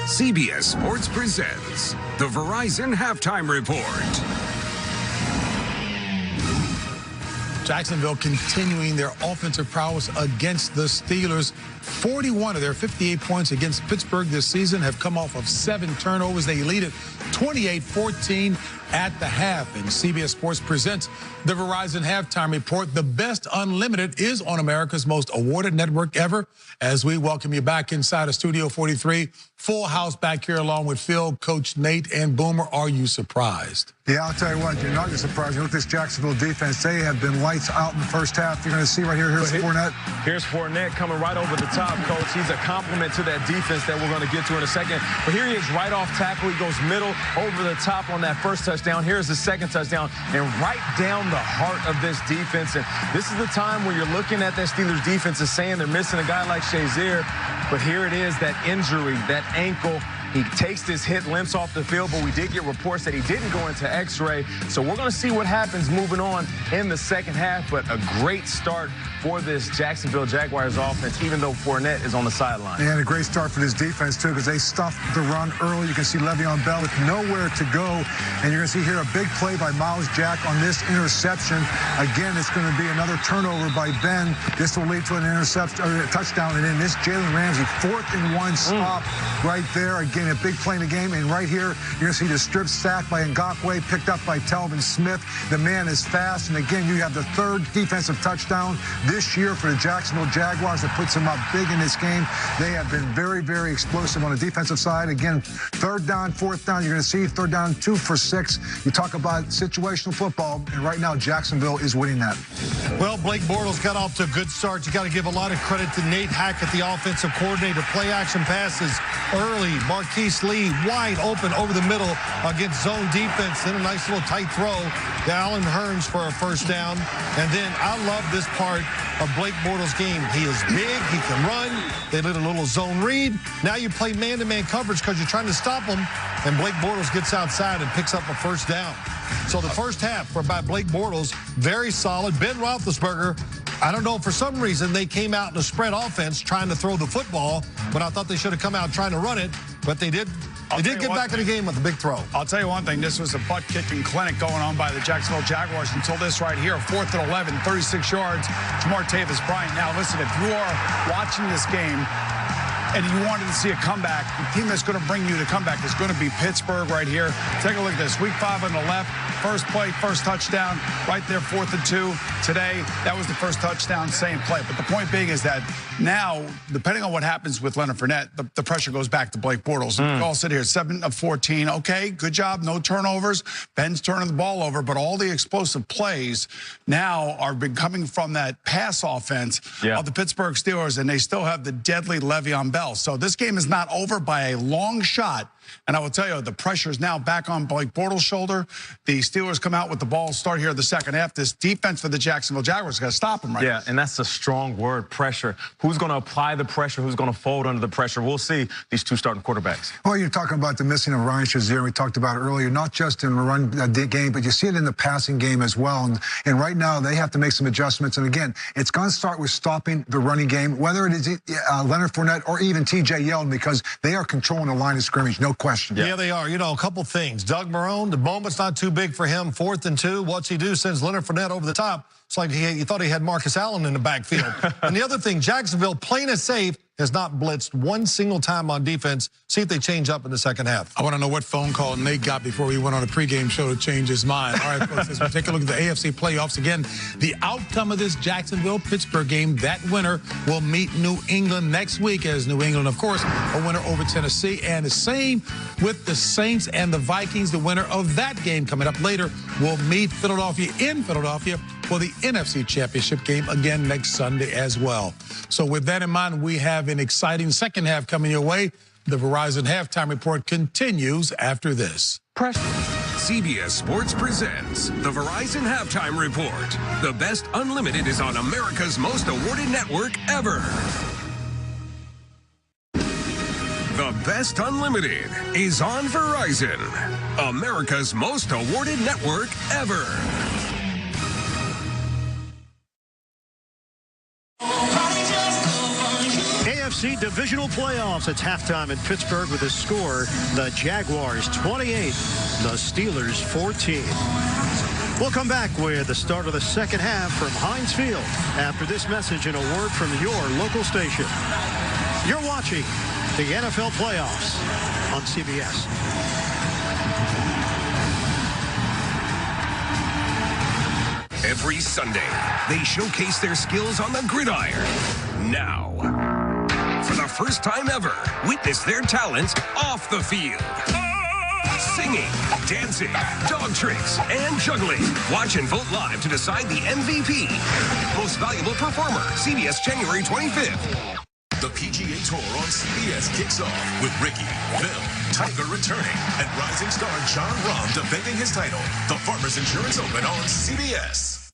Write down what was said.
CBS Sports presents the Verizon Halftime Report. Jacksonville continuing their offensive prowess against the Steelers. 41 of their 58 points against Pittsburgh this season have come off of 7 turnovers. They lead it 28-14 at the half. And CBS Sports presents the Verizon Halftime Report. The best unlimited is on America's most awarded network ever. As we welcome you back inside of Studio 43. Full house back here along with Phil, Coach Nate, and Boomer. Are you surprised? Yeah, I'll tell you what, you're not surprised. You look at this Jacksonville defense. They have been lights out in the first half. You're going to see right here, here's Fournette. Here's Fournette coming right over the top, Coach. He's a compliment to that defense that we're going to get to in a second. But here he is right off tackle. He goes middle over the top on that first touchdown. Here's the second touchdown, and right down the heart of this defense. And this is the time where you're looking at that Steelers defense and saying they're missing a guy like Shazier. But here it is, that injury, that ankle. He takes this hit, limps off the field, but we did get reports that he didn't go into x-ray. So we're going to see what happens moving on in the second half. But a great start for this Jacksonville Jaguars offense, even though Fournette is on the sideline. And a great start for this defense, too, because they stuffed the run early. You can see Le'Veon Bell with nowhere to go. And you're going to see here a big play by Miles Jack on this interception. Again, it's going to be another turnover by Ben. This will lead to an interception, or a touchdown. And then this Jalen Ramsey, 4th and 1 stop right there. Again, a big play in the game. And right here, you're going to see the strip sack by Ngakoue, picked up by Telvin Smith. The man is fast. And again, you have the 3rd defensive touchdown this year for the Jacksonville Jaguars that puts them up big in this game. They have been very, very explosive on the defensive side. Again, 3rd down, 4th down. You're going to see 3rd down, 2 for 6. You talk about situational football, and right now Jacksonville is winning that. Well, Blake Bortles got off to a good start. You got to give a lot of credit to Nate Hackett, the offensive coordinator. Play action passes early. Marquise Lee wide open over the middle against zone defense. Then a nice little tight throw to Allen Hurns for a 1st down. And then I love this part of Blake Bortles' game. He is big. He can run. They did a little zone read. Now you play man-to-man coverage because you're trying to stop him. And Blake Bortles gets outside and picks up a 1st down. So the first half by Blake Bortles, very solid. Ben Roethlisberger, I don't know, for some reason they came out in a spread offense trying to throw the football, but I thought they should have come out trying to run it, but they did. They did get back in the game with a big throw. I'll tell you one thing. This was a butt-kicking clinic going on by the Jacksonville Jaguars until this right here. 4th and 11, 36 yards to Martavis Bryant. Now, listen, if you are watching this game and you wanted to see a comeback, the team that's going to bring you the comeback is going to be Pittsburgh right here. Take a look at this. Week 5 on the left. First play, first touchdown, right there, 4th and 2. Today, that was the first touchdown, same play. But the point being is that now, depending on what happens with Leonard Fournette, the pressure goes back to Blake Bortles. We all sit here, 7 of 14. Okay, good job, no turnovers. Ben's turning the ball over, but all the explosive plays now are coming from that pass offense of the Pittsburgh Steelers, and they still have the deadly Le'Veon Bell. So this game is not over by a long shot. And I will tell you, the pressure is now back on Blake Bortles' shoulder. The Steelers come out with the ball, start here in the second half. This defense for the Jacksonville Jaguars got to stop them right now. Yeah, and that's a strong word, pressure. Who's going to apply the pressure? Who's going to fold under the pressure? We'll see these 2 starting quarterbacks. Well, you're talking about the missing of Ryan Shazier. We talked about it earlier, not just in the run game, but you see it in the passing game as well. And right now, they have to make some adjustments. And again, it's going to start with stopping the running game, whether it is Leonard Fournette or even T.J. Yeldon, because they are controlling the line of scrimmage, no question. Yeah, they are. You know, a couple things. Doug Marrone, the moment's not too big for him. 4th and 2. What's he do? Sends Leonard Fournette over the top. It's like he thought he had Marcus Allen in the backfield. And the other thing, Jacksonville, plain and safe, has not blitzed one single time on defense. See if they change up in the second half. I want to know what phone call Nate got before he went on a pregame show to change his mind. All right, folks, as we take a look at the AFC playoffs again, the outcome of this Jacksonville-Pittsburgh game, that winner will meet New England next week, as New England, of course, a winner over Tennessee. And the same with the Saints and the Vikings. The winner of that game coming up later will meet Philadelphia in Philadelphia for the NFC Championship game again next Sunday as well. So with that in mind, we have an exciting second half coming your way. The Verizon Halftime Report continues after this. CBS Sports presents the Verizon Halftime Report. The best unlimited is on America's most awarded network ever. The best unlimited is on Verizon, America's most awarded network ever. AFC AFC Divisional Playoffs. It's halftime in Pittsburgh with a score. The Jaguars 28, the Steelers 14. We'll come back with the start of the second half from Heinz Field after this message and a word from your local station. You're watching the NFL Playoffs on CBS. Every Sunday, they showcase their skills on the gridiron. Now, for the first time ever, witness their talents off the field. Singing, dancing, dog tricks, and juggling. Watch and vote live to decide the MVP. Most Valuable Performer, CBS January 25th. The PGA Tour on CBS kicks off with Ricky, Phil, Tiger returning, and rising star Jon Rahm defending his title. The Farmers Insurance Open on CBS.